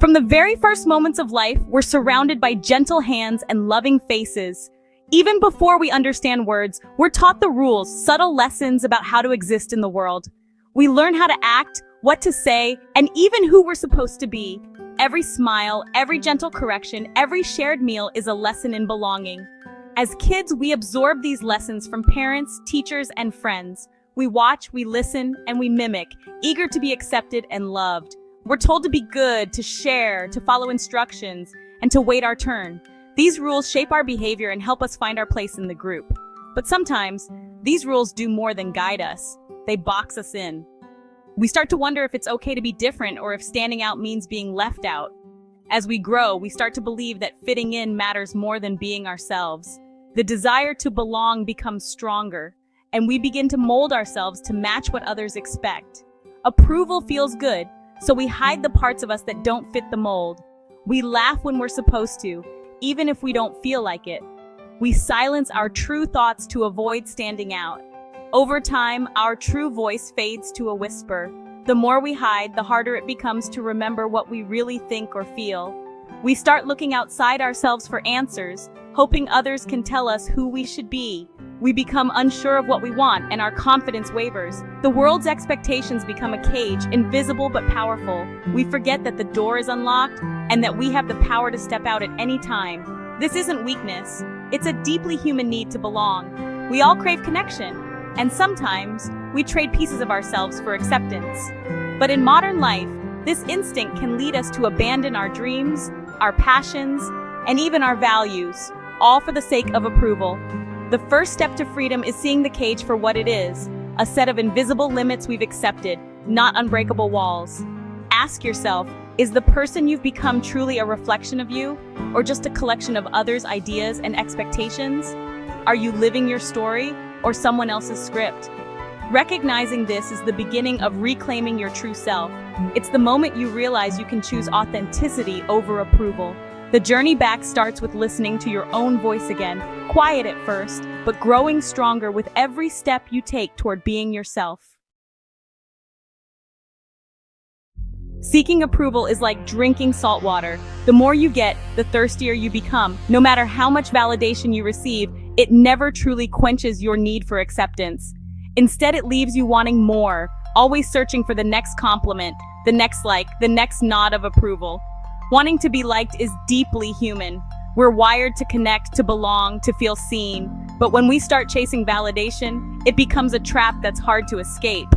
From the very first moments of life, we're surrounded by gentle hands and loving faces. Even before we understand words, we're taught the rules, subtle lessons about how to exist in the world. We learn how to act, what to say, and even who we're supposed to be. Every smile, every gentle correction, every shared meal is a lesson in belonging. As kids, we absorb these lessons from parents, teachers, and friends. We watch, we listen, and we mimic, eager to be accepted and loved. We're told to be good, to share, to follow instructions, and to wait our turn. These rules shape our behavior and help us find our place in the group. But sometimes, these rules do more than guide us. They box us in. We start to wonder if it's okay to be different or if standing out means being left out. As we grow, we start to believe that fitting in matters more than being ourselves. The desire to belong becomes stronger, and we begin to mold ourselves to match what others expect. Approval feels good, so we hide the parts of us that don't fit the mold. We laugh when we're supposed to, even if we don't feel like it. We silence our true thoughts to avoid standing out. Over time, our true voice fades to a whisper. The more we hide, the harder it becomes to remember what we really think or feel. We start looking outside ourselves for answers, hoping others can tell us who we should be. We become unsure of what we want, and our confidence wavers. The world's expectations become a cage, invisible but powerful. We forget that the door is unlocked and that we have the power to step out at any time. This isn't weakness. It's a deeply human need to belong. We all crave connection, and sometimes we trade pieces of ourselves for acceptance. But in modern life, this instinct can lead us to abandon our dreams, our passions, and even our values, all for the sake of approval. The first step to freedom is seeing the cage for what it is, a set of invisible limits we've accepted, not unbreakable walls. Ask yourself, is the person you've become truly a reflection of you, or just a collection of others' ideas and expectations? Are you living your story, or someone else's script? Recognizing this is the beginning of reclaiming your true self. It's the moment you realize you can choose authenticity over approval. The journey back starts with listening to your own voice again, quiet at first, but growing stronger with every step you take toward being yourself. Seeking approval is like drinking salt water. The more you get, the thirstier you become. No matter how much validation you receive, it never truly quenches your need for acceptance. Instead, it leaves you wanting more, always searching for the next compliment, the next like, the next nod of approval. Wanting to be liked is deeply human. We're wired to connect, to belong, to feel seen. But when we start chasing validation, it becomes a trap that's hard to escape.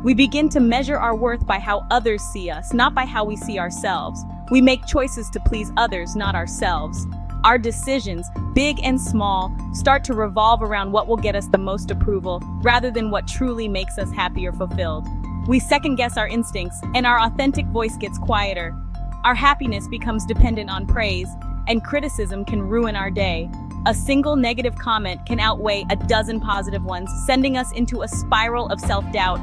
We begin to measure our worth by how others see us, not by how we see ourselves. We make choices to please others, not ourselves. Our decisions, big and small, start to revolve around what will get us the most approval, rather than what truly makes us happy or fulfilled. We second-guess our instincts, and our authentic voice gets quieter. Our happiness becomes dependent on praise, and criticism can ruin our day. A single negative comment can outweigh a dozen positive ones, sending us into a spiral of self-doubt.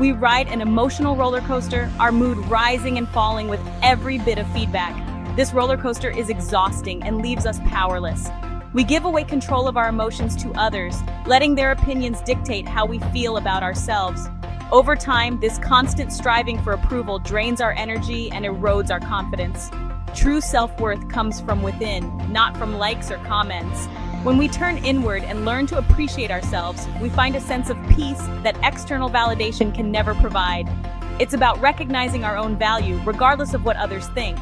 We ride an emotional roller coaster, our mood rising and falling with every bit of feedback. This roller coaster is exhausting and leaves us powerless. We give away control of our emotions to others, letting their opinions dictate how we feel about ourselves. Over time, this constant striving for approval drains our energy and erodes our confidence. True self-worth comes from within, not from likes or comments. When we turn inward and learn to appreciate ourselves, we find a sense of peace that external validation can never provide. It's about recognizing our own value, regardless of what others think.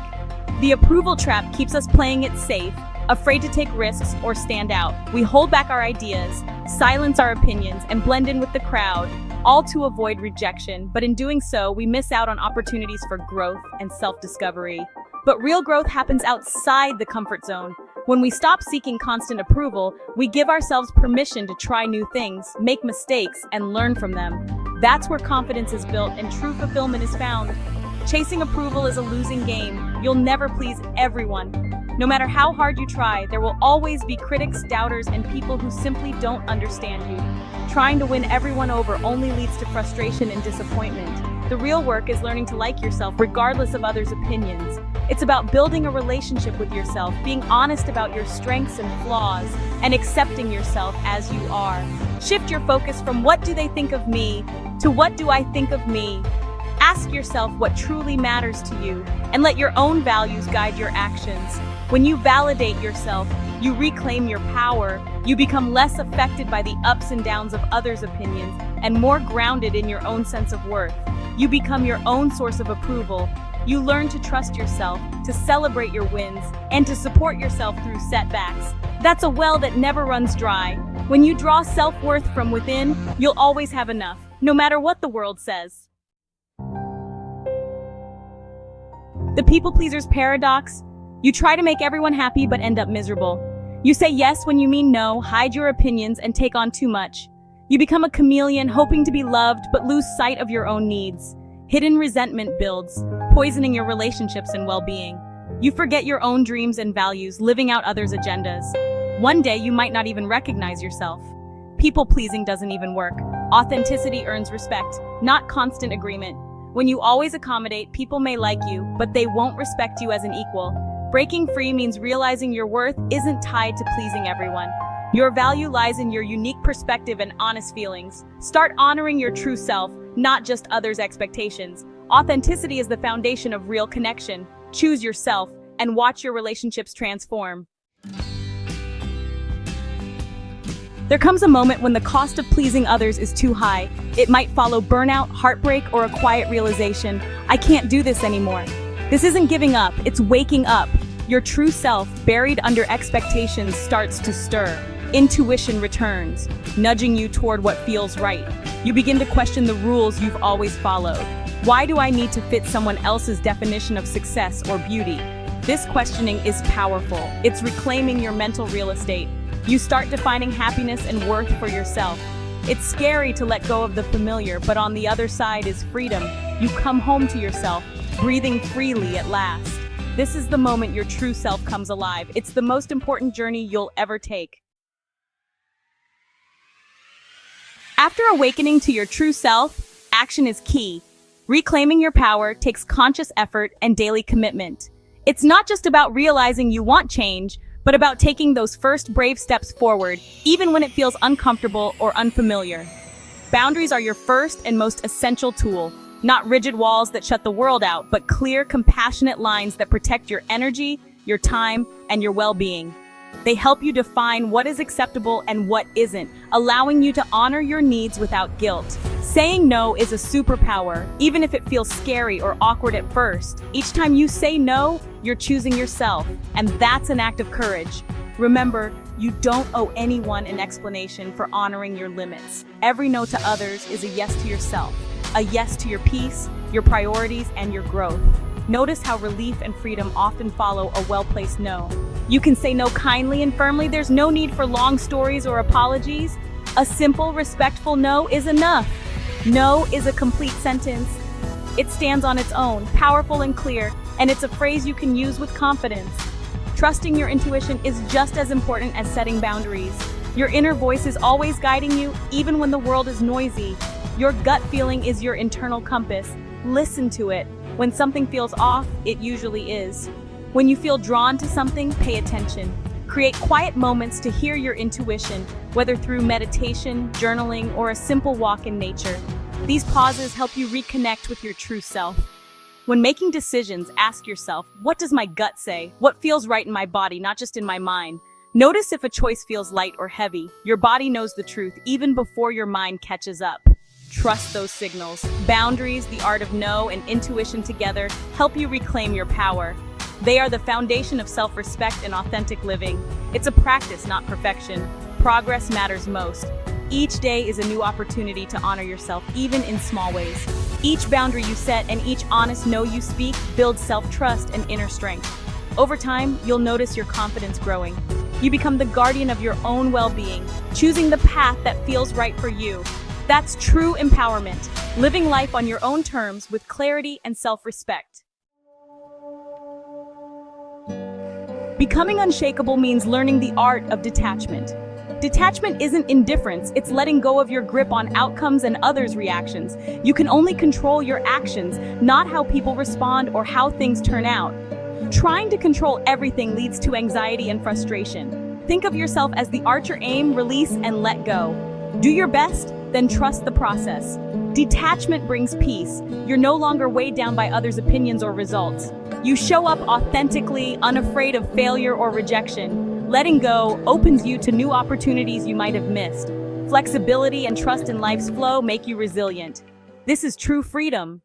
The approval trap keeps us playing it safe, afraid to take risks or stand out. We hold back our ideas, silence our opinions, and blend in with the crowd, all to avoid rejection. But in doing so, we miss out on opportunities for growth and self-discovery. But real growth happens outside the comfort zone. When we stop seeking constant approval, we give ourselves permission to try new things, make mistakes, and learn from them. That's where confidence is built and true fulfillment is found. Chasing approval is a losing game. You'll never please everyone. No matter how hard you try, there will always be critics, doubters, and people who simply don't understand you. Trying to win everyone over only leads to frustration and disappointment. The real work is learning to like yourself regardless of others' opinions. It's about building a relationship with yourself, being honest about your strengths and flaws, and accepting yourself as you are. Shift your focus from what do they think of me to what do I think of me. Ask yourself what truly matters to you, and let your own values guide your actions. When you validate yourself, you reclaim your power, you become less affected by the ups and downs of others' opinions, and more grounded in your own sense of worth. You become your own source of approval. You learn to trust yourself, to celebrate your wins, and to support yourself through setbacks. That's a well that never runs dry. When you draw self-worth from within, you'll always have enough, no matter what the world says. The people pleaser's paradox. You try to make everyone happy but end up miserable. You say yes when you mean no, hide your opinions, and take on too much. You become a chameleon, hoping to be loved but lose sight of your own needs. Hidden resentment builds, poisoning your relationships and well-being. You forget your own dreams and values, living out others' agendas. One day you might not even recognize yourself. People-pleasing doesn't even work. Authenticity earns respect, not constant agreement. When you always accommodate, people may like you, but they won't respect you as an equal. Breaking free means realizing your worth isn't tied to pleasing everyone. Your value lies in your unique perspective and honest feelings. Start honoring your true self, not just others' expectations. Authenticity is the foundation of real connection. Choose yourself and watch your relationships transform. There comes a moment when the cost of pleasing others is too high. It might follow burnout, heartbreak, or a quiet realization, I can't do this anymore. This isn't giving up, it's waking up. Your true self, buried under expectations, starts to stir. Intuition returns, nudging you toward what feels right. You begin to question the rules you've always followed. Why do I need to fit someone else's definition of success or beauty? This questioning is powerful. It's reclaiming your mental real estate. You start defining happiness and worth for yourself. It's scary to let go of the familiar, but on the other side is freedom. You come home to yourself, breathing freely at last. This is the moment your true self comes alive. It's the most important journey you'll ever take. After awakening to your true self, action is key. Reclaiming your power takes conscious effort and daily commitment. It's not just about realizing you want change, but about taking those first brave steps forward, even when it feels uncomfortable or unfamiliar. Boundaries are your first and most essential tool. Not rigid walls that shut the world out, but clear, compassionate lines that protect your energy, your time, and your well-being. They help you define what is acceptable and what isn't, allowing you to honor your needs without guilt. Saying no is a superpower, even if it feels scary or awkward at first. Each time you say no, you're choosing yourself, and that's an act of courage. Remember, you don't owe anyone an explanation for honoring your limits. Every no to others is a yes to yourself, a yes to your peace, your priorities, and your growth. Notice how relief and freedom often follow a well-placed no. You can say no kindly and firmly. There's no need for long stories or apologies. A simple, respectful no is enough. No is a complete sentence. It stands on its own, powerful and clear, and it's a phrase you can use with confidence. Trusting your intuition is just as important as setting boundaries. Your inner voice is always guiding you, even when the world is noisy. Your gut feeling is your internal compass. Listen to it. When something feels off, it usually is. When you feel drawn to something, pay attention. Create quiet moments to hear your intuition, whether through meditation, journaling, or a simple walk in nature. These pauses help you reconnect with your true self. When making decisions, ask yourself, what does my gut say? What feels right in my body, not just in my mind? Notice if a choice feels light or heavy. Your body knows the truth even before your mind catches up. Trust those signals. Boundaries, the art of no, and intuition together help you reclaim your power. They are the foundation of self-respect and authentic living. It's a practice, not perfection. Progress matters most. Each day is a new opportunity to honor yourself, even in small ways. Each boundary you set and each honest no you speak builds self-trust and inner strength. Over time, you'll notice your confidence growing. You become the guardian of your own well-being, choosing the path that feels right for you. That's true empowerment, living life on your own terms with clarity and self-respect. Becoming unshakable means learning the art of detachment. Detachment isn't indifference, it's letting go of your grip on outcomes and others' reactions. You can only control your actions, not how people respond or how things turn out. Trying to control everything leads to anxiety and frustration. Think of yourself as the archer: aim, release, and let go. Do your best, then trust the process. Detachment brings peace. You're no longer weighed down by others' opinions or results. You show up authentically, unafraid of failure or rejection. Letting go opens you to new opportunities you might have missed. Flexibility and trust in life's flow make you resilient. This is true freedom.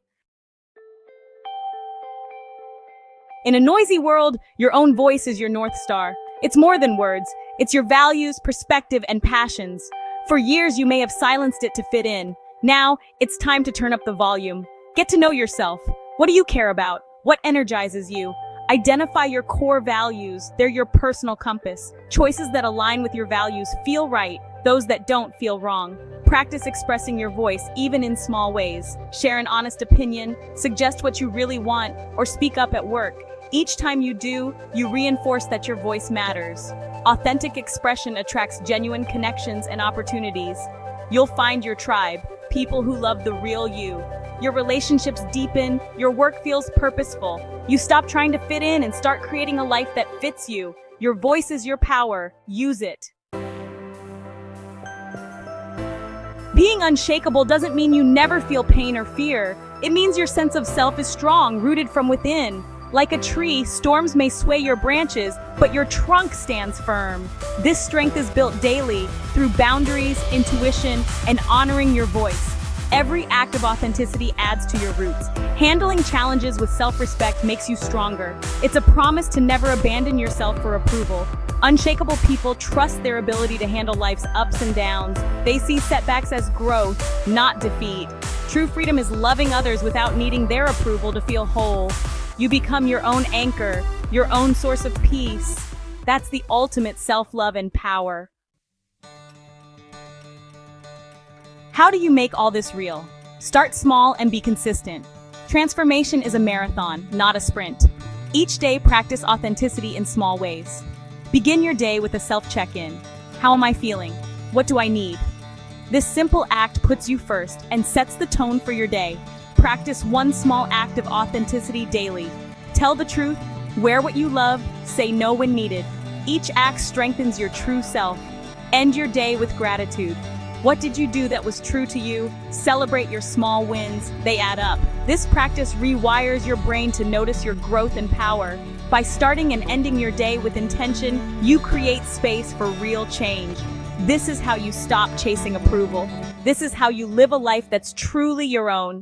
In a noisy world, your own voice is your North Star. It's more than words. It's your values, perspective, and passions. For years, you may have silenced it to fit in. Now, it's time to turn up the volume. Get to know yourself. What do you care about? What energizes you? Identify your core values. They're your personal compass. Choices that align with your values feel right. Those that don't feel wrong. Practice expressing your voice, even in small ways. Share an honest opinion, suggest what you really want, or speak up at work. Each time you do, you reinforce that your voice matters. Authentic expression attracts genuine connections and opportunities. You'll find your tribe, people who love the real you. Your relationships deepen, your work feels purposeful. You stop trying to fit in and start creating a life that fits you. Your voice is your power. Use it. Being unshakable doesn't mean you never feel pain or fear. It means your sense of self is strong, rooted from within. Like a tree, storms may sway your branches, but your trunk stands firm. This strength is built daily through boundaries, intuition, and honoring your voice. Every act of authenticity adds to your roots. Handling challenges with self-respect makes you stronger. It's a promise to never abandon yourself for approval. Unshakable people trust their ability to handle life's ups and downs. They see setbacks as growth, not defeat. True freedom is loving others without needing their approval to feel whole. You become your own anchor, your own source of peace. That's the ultimate self-love and power. How do you make all this real? Start small and be consistent. Transformation is a marathon, not a sprint. Each day, practice authenticity in small ways. Begin your day with a self-check-in. How am I feeling? What do I need? This simple act puts you first and sets the tone for your day. Practice one small act of authenticity daily. Tell the truth, wear what you love, say no when needed. Each act strengthens your true self. End your day with gratitude. What did you do that was true to you? Celebrate your small wins. They add up. This practice rewires your brain to notice your growth and power. By starting and ending your day with intention, you create space for real change. This is how you stop chasing approval. This is how you live a life that's truly your own.